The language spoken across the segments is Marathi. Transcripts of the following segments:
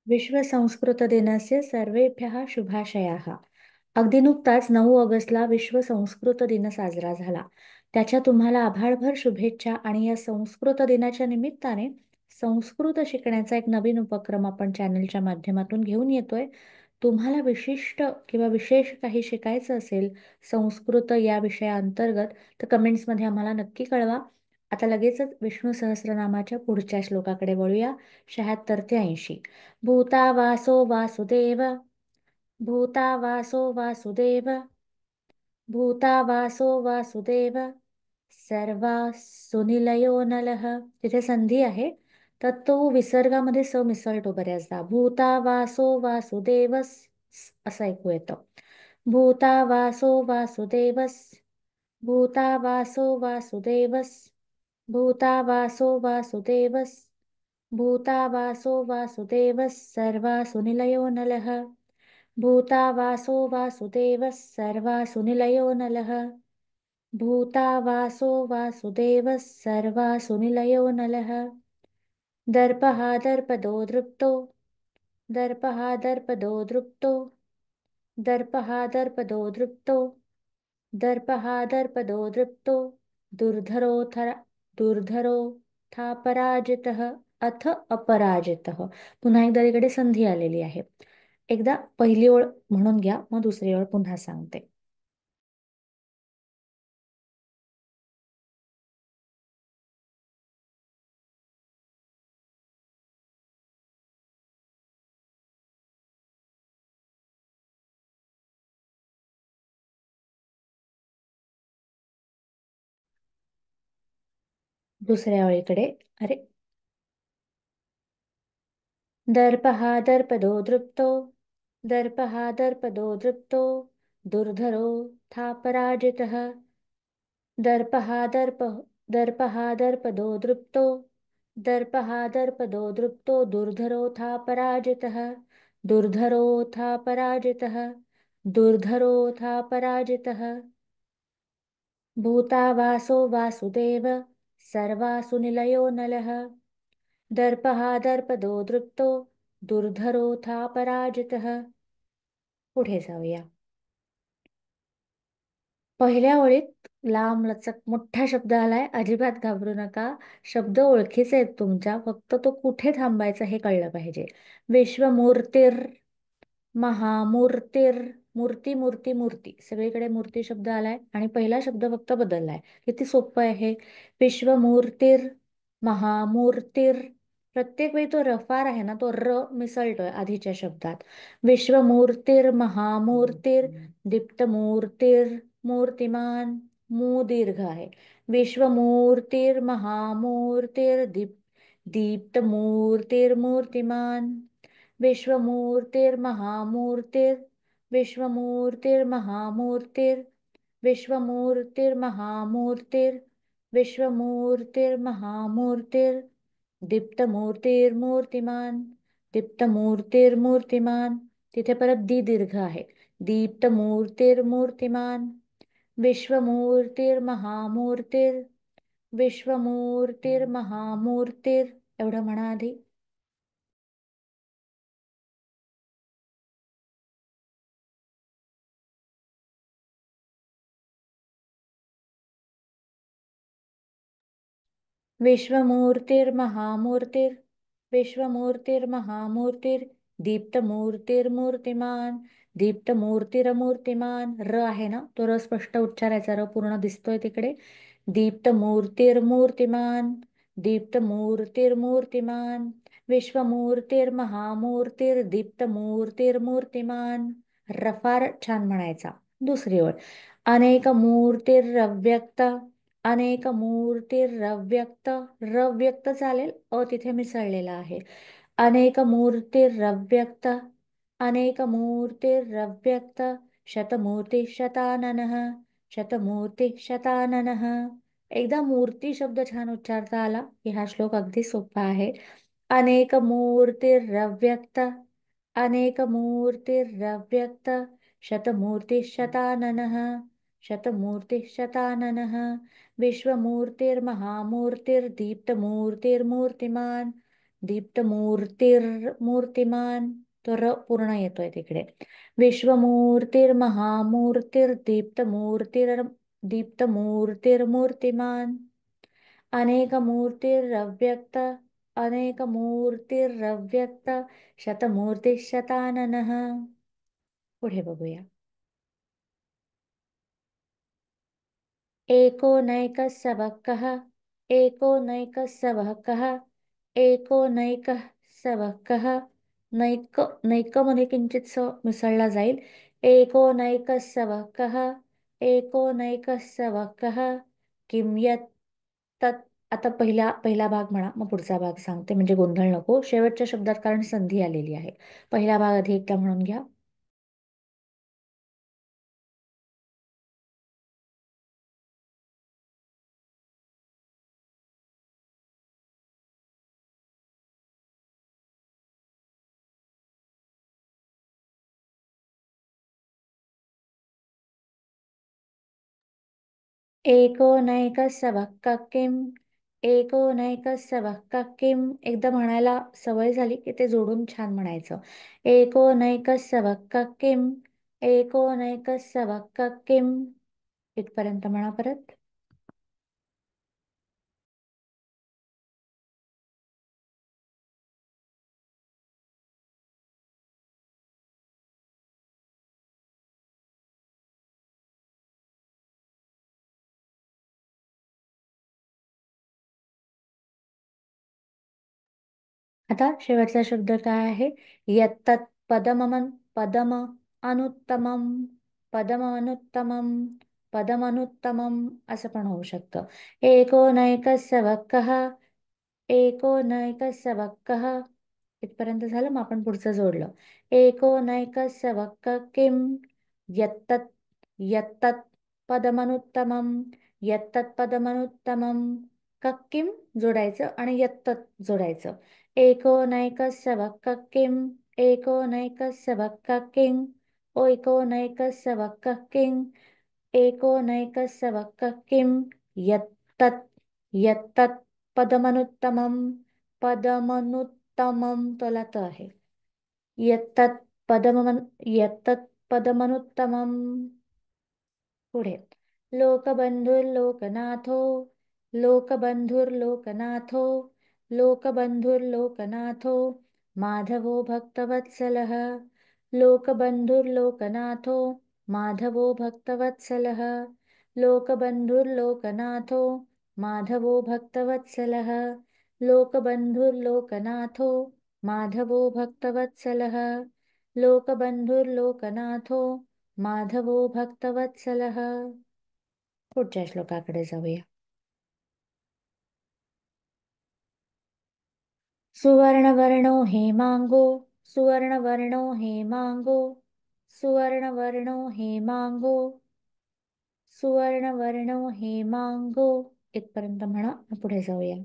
विश्व संस्कृत दिनस्य सर्वेभ्यः शुभाशयाः. अगदी नुकताच 9 ऑगस्टला विश्व संस्कृत दिन साजरा झाला. त्याच्या तुम्हाला आभाळभर शुभेच्छा. आणि या संस्कृत दिनाच्या निमित्ताने संस्कृत शिकण्याचा एक नवीन उपक्रम आपण चॅनलच्या माध्यमातून घेऊन येतोय. तुम्हाला विशिष्ट किंवा विशेष काही शिकायचं असेल संस्कृत या विषयाअंतर्गत तर कमेंट्समध्ये आम्हाला नक्की कळवा. आता लगेचच विष्णू सहस्रनामाच्या पुढच्या श्लोकाकडे वळूया. 76 ते 80. भूतावासो वासुदेव, भूतावासो वासुदेव, भूतावासो वासुदेव, सर्वासुनिलयो नलः. तिथे संधी आहे तर तो विसर्गामध्ये स मिसळतो बऱ्याचदा. भूतावासो वासुदेवस असं ऐकू येतं. भूतावासो वासुदेवस, भूतावासो वासुदेवस, भूतावासो वासुदेवस, भूतावासो वासुदेवः सर्वासुनिलयो नलः. भूतावासो वासुदेवः सर्वासुनिलयो नलः. भूतावासो वासुदेवः सर्वासुनिलयो नलः. दर्पः दर्पदो दृप्तो, दर्पः दर्पदो दृप्तो, दर्पः दर्पदो दृप्तो, दर्पः दर्पदो दृप्तो, दुर्धरो पराजितः अथ अपराजितः. पुन्हा एकदा इकडे संधी आलेली आहे. एकदा पहिली ओळ म्हणून घ्या, मग दुसरी ओळ पुन्हा सांगते. दुसऱ्या ओळीकडे. अरे, दर्पः दर्पदो दृप्तो, दर्पः दर्पदो दृप्तो, दुर्धरो पराजितः. दर्पः दर्पदो दृप्तो, दर्पः दर्पदो दृप्तो, दुर्धरोऽथा पराजितः. दुर्धरोऽथा पराजितः, दुर्धरोऽथा पराजितः. भूतावासो वासुदेव, सर्वासुनिलयो नलः. दर्पः दर्पदो दृप्तो, दुर्धरोऽथा पराजितः. पुढे जाऊया. पहिल्या ओळीत लांब लचक मोठा शब्द आलाय. अजिबात घाबरू नका. शब्द ओळखीचे आहेत तुमच्या, फक्त तो कुठे थांबायचा हे कळलं पाहिजे. विश्वमूर्तीर, महामूर्तीर, मूर्ती मूर्ती मूर्ती, सगळीकडे मूर्ती शब्द आलाय आणि पहिला शब्द फक्त बदललाय. किती सोपं आहे. विश्वमूर्तीर, महामूर्तीर. प्रत्येक वेळी तो रफार आहे ना, तो र मिसळतोय आधीच्या शब्दात. विश्वमूर्तीर, महामूर्तीर, दीप्तमूर्तीर, मूर्तिमान. मू दीर्घ आहे. विश्वमूर्तीर, महामूर्तीर, दीप्तमूर्तीर्मूर्तिमान. विश्वमूर्तिर्महामूर्तिर्, विश्वमूर्तिर्महामूर्तिर्, विश्वमूर्तिर्महामूर्तिर्, विश्वमूर्तिर्महामूर्तिर्, दीप्तमूर्तिर्मूर्तिमान. दीप्तमूर्तिर्मूर्तिमान. तिथे परत दी दीर्घ आहे. दीप्तमूर्तिर्मूर्तिमान. विश्वमूर्तिर्महामूर्तिर्, विश्वमूर्तिर्महामूर्तिर्. एवढं म्हणा आधी. विश्वमूर्तिर्महामूर्तिर्, विश्वमूर्तिर्महामूर्तिर्, दीप्तमूर्तिर्मूर्तिमान. दीप्तमूर्तिरमूर्तिमान. र आहे ना, तो र स्पष्ट उच्चारायचा. र पूर्ण दिसतोय तिकडे. दीप्तमूर्तिर्मूर्तिमान, दीप्तमूर्तिर्मूर्तिमान. विश्वमूर्तिर्महामूर्तिर्, दीप्तमूर्तिर्मूर्तिमान. रफार छान म्हणायचा. दुसरी ओळ. अनेक मूर्तिरव्यक्त, अनेक मूर्तिरव्यक्त. र व्यक्त चालेल, अ तिथे मिसळलेला आहे. अनेक मूर्तिरव्यक्त, अनेक मूर्तिरव्यक्त. शतमूर्ती शताननः, शतमूर्ती शताननः. एकदा मूर्ती शब्द छान उच्चारता आला की हा श्लोक अगदी सोपा आहे. अनेक मूर्तिरव्यक्त, अनेक मूर्तिरव्यक्त. शतमूर्ती शताननः, शतमूर्ती शताननः. विश्वमूर्तिर्महामूर्तिर्दीप्तमूर्तिर्मूर्तिमान. दीप्तमूर्तिर्मूर्तिमान, तो र पूर्ण येतोय तिकडे. विश्वमूर्तिर्महामूर्तिर्दीप्तमूर्तिर् दीप्तमूर्तिर्मूर्तिमान, अनेकमूर्तिरव्यक्त अनेकमूर्तिरव्यक्त शतमूर्तिशताननः. पुढे बघूया. एको नैकः स वः कः, एको नैकः स वः कः, एको नैकः स वः कः. नैक नैकमध्ये किंचित स मिसळला जाईल. एको नैकः स वः कः, एको नैकः स वः कः, किं यत् तत्. आता पहिला पहिला भाग म्हणा, मग पुढचा भाग सांगते, म्हणजे गोंधळ नको शेवटच्या शब्दात, कारण संधी आलेली आहे. पहिला भाग आधी एकदा म्हणून घ्या. एको नैकस्य वः किम, एको नैकस्य वः किम. एकदा म्हणायला सवय झाली की ते जोडून छान म्हणायचं. एको नैकस्य वः किम, एको नैकस्य वः किम. इथपर्यंत म्हणा परत. आता शेवटचा शब्द काय आहे? यत्तत् पदममन पदम अनुत्तमम, पदम अनुत्तमम, पदम अनुत्तमम असं पण होऊ शकतं. एको नैकस्य वः, एको नैकस्य वः. इथपर्यंत झालं, मग आपण पुढचं जोडलं. एको नैकस्य वः किम, यत्तत् यत्तत् पदमनुत्तमम, यत्तत् पदमनुत्तमम. किम जोडायचं आणि यत्तत् जोडायचं. एको नैकस्य वः किम, एको नैकस्य वः किम, एको नैकस्य वः किम, एको नैकस्य वः किम, यत्तत् यत्तत् पदमनुत्तमम, पदमनुत्तमम तोला त आहे. यत्तत् पदमन यत्तत् पदमनुत्तमम. पुढे. लोकबंधुर्लोकनाथो, लोकबंधुर्लोकनाथो, लोकबंधुर्लोकनाथो, माधवो भक्तवत्सलः. लोकबंधुर्लोकनाथो, माधवो भक्तवत्सलः. लोकबंधुर्लोकनाथो, माधवो भक्तवत्सलः. लोकबंधुर्लोकनाथो, माधवो भक्तवत्सलः. लोकबंधुर्लोकनाथो, माधवो भक्तवत्सलः. पुढच्या श्लोकाकडे जाऊया. सुवर्णवर्णो हेमांगो, सुवर्णवर्णो हेमांगो, सुवर्णवर्णो हेमांगो, सुवर्णवर्णो हेमांगो. इथपर्यंत म्हणा, पुढे जाऊया.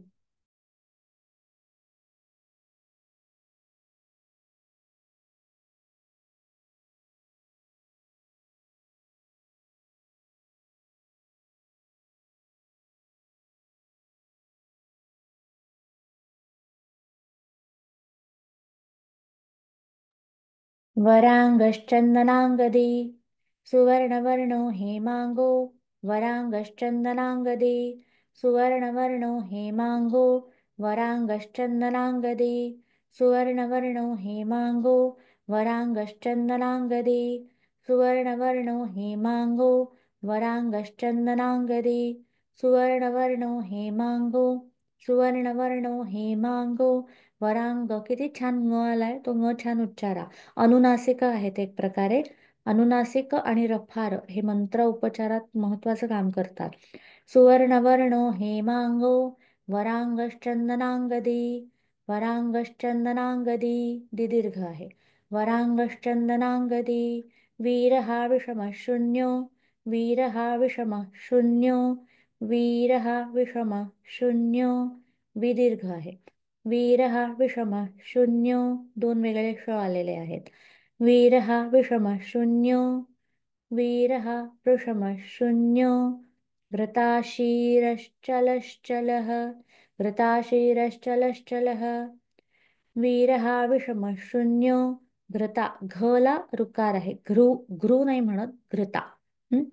वरांगश्चंदनांगदी, सुवर्णवर्णो हेमांगो, वरांगश्चंदनांगदी, सुवर्णवर्णो हेमांगो, वरांगश्चंदनांगदी, सुवर्णवर्णो हेमांगो, वरांगश्चंदनांगदी, सुवर्णवर्णो हेमांगो, वरांगश्चंदनांगदी, सुवर्णवर्णो हेमांगो, सुवर्णवर्णो हेमांगो. वरांग, किती छान ङ आलाय, तो ङ छान उच्चारा. अनुनासिक आहेत एक प्रकारे. अनुनासिक आणि रफार हे मंत्र उपचारात महत्वाचं काम करतात. सुवर्णवर्णो हेमांगो, वरांगश्चंदनांगदी, वरांगश्चंदनांगदी. दीर्घ आहे. वरांगश्चंदनांगदी. वीर हा विषम शून्यो, वीर हा विषम शून्यो, वीर हा विषम शून्यो. विदीर्घ आहे. वीर हा विषम शून्यो. दोन वेगळे श आलेले आहेत. वीर हा विषम शून्यो, वीर हा विषम शून्यो. घृताशीरश्चलश्चलः, घृताशीरश्चलश्चलः, वीरः विषमशून्यो घृता घला ऋकार आहे घृ नाही म्हणत घृता. हं?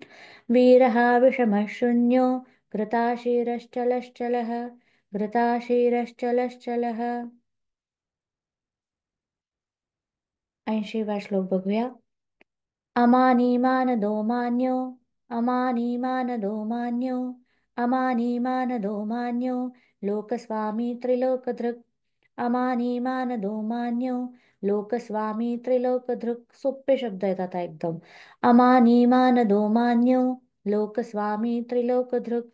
वीरः विषमशून्यो घृताशीरश्चलश्चलः घृताशीरश्चलश्चलः. 80वा श्लोक बघूया. अमानीमानदो मान्यो अमानीमानदो मान्यो अमानीमानदो मान्यो लोकस्वामी त्रिलोकधृक्. अमानीमानदो मान्यो लोकस्वामी त्रिलोकधृक्. सोपे शब्द आहेत आता एकदम. अमानीमानदो मान्यो लोकस्वामी त्रिलोकधृक्.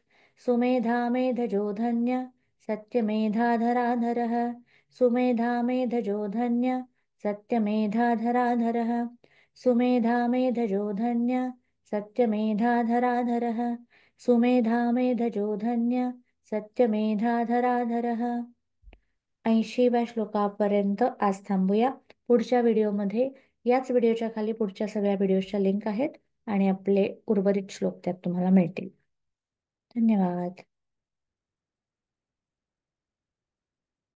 सुमेधा मेधजो धन्य सत्यमेधाधराधरः. सुमेधा मेधजो धन्य सत्यमेधाधराधरः. सुमेधामेधजो धन्य सत्यमेधाधराधरः. सुमेधामेधजो धन्य सत्यमेधाधराधरः. 80व्या श्लोकापर्यंत आज थांबूया. पुढच्या व्हिडिओमध्ये याच व्हिडिओच्या खाली पुढच्या सगळ्या व्हिडिओच्या लिंक आहेत आणि आपले उर्वरित श्लोक त्यात तुम्हाला मिळतील. धन्यवाद.